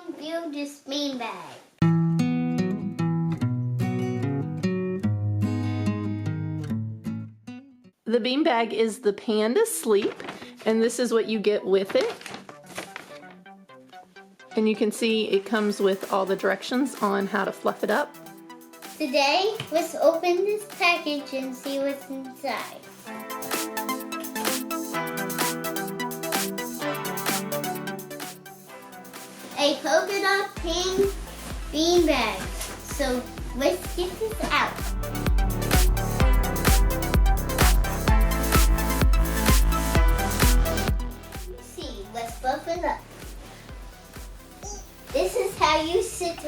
you build this beanbag? The beanbag is the Panda Sleep, and this is what you get with it. And you can see it comes with all the directions on how to fluff it up. Today, let's open this package and see what's inside. A polka dot pink beanbag. So let's get this out. Let's see, let's fluff it up. This is how you sit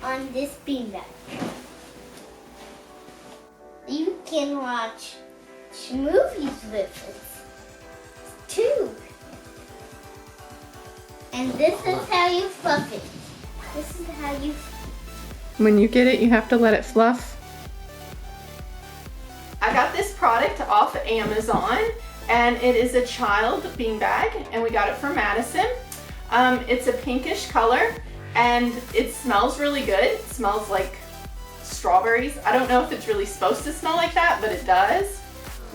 on this beanbag. You can watch movies with it too. And this is how you fluff it. This is how you. When you get it, you have to let it fluff. I got this product off Amazon, and it is a child beanbag, and we got it from Madison. It's a pinkish color, and it smells really good. It smells like strawberries. I don't know if it's really supposed to smell like that, but it does.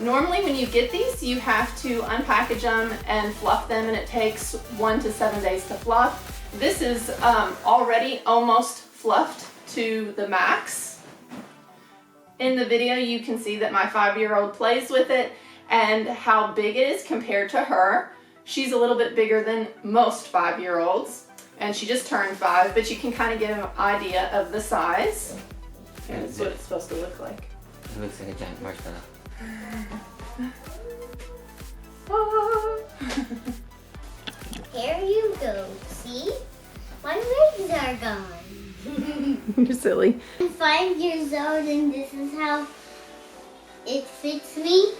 Normally when you get these, you have to unpackage them and fluff them, and it takes 1 to 7 days to fluff. This is already almost fluffed to the max. In the video, you can see that my 5-year-old plays with it and how big it is compared to her. She's a little bit bigger than most 5-year-olds, and she just turned 5, but you can kind of get an idea of the size. And it's what it's supposed to look like. It looks like a giant marshmallow. Here you go. See? My legs are gone. You're silly. I'm 5 years old, and this is how it fits me.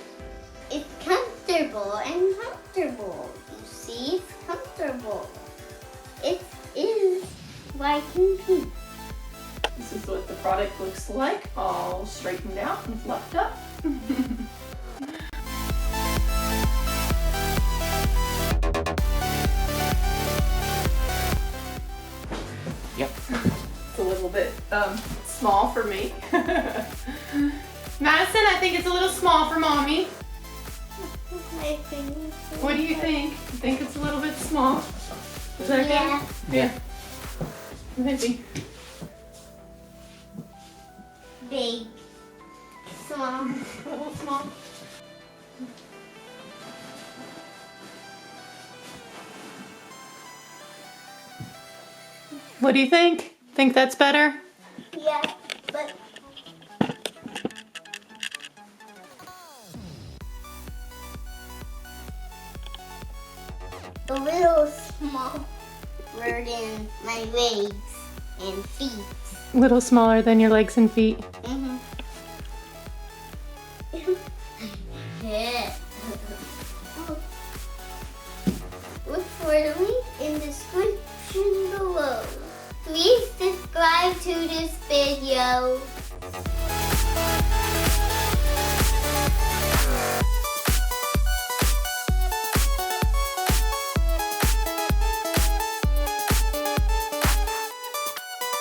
It's comfortable and comfortable. You see, it's comfortable. It is white and pink. This is what the product looks like, all straightened out and fluffed up. Yep. It's a little bit small for me. Madison, I think it's a little small for mommy. What do you think? You think it's a little bit small? Is that Yeah. okay? Yeah. Maybe. Big. Small. A little small. What do you think? Think that's better? Yeah, but a little smaller than my legs and feet. A little smaller than your legs and feet. Mm-hmm. Yeah. Look for the link in the description below. Please subscribe to this video.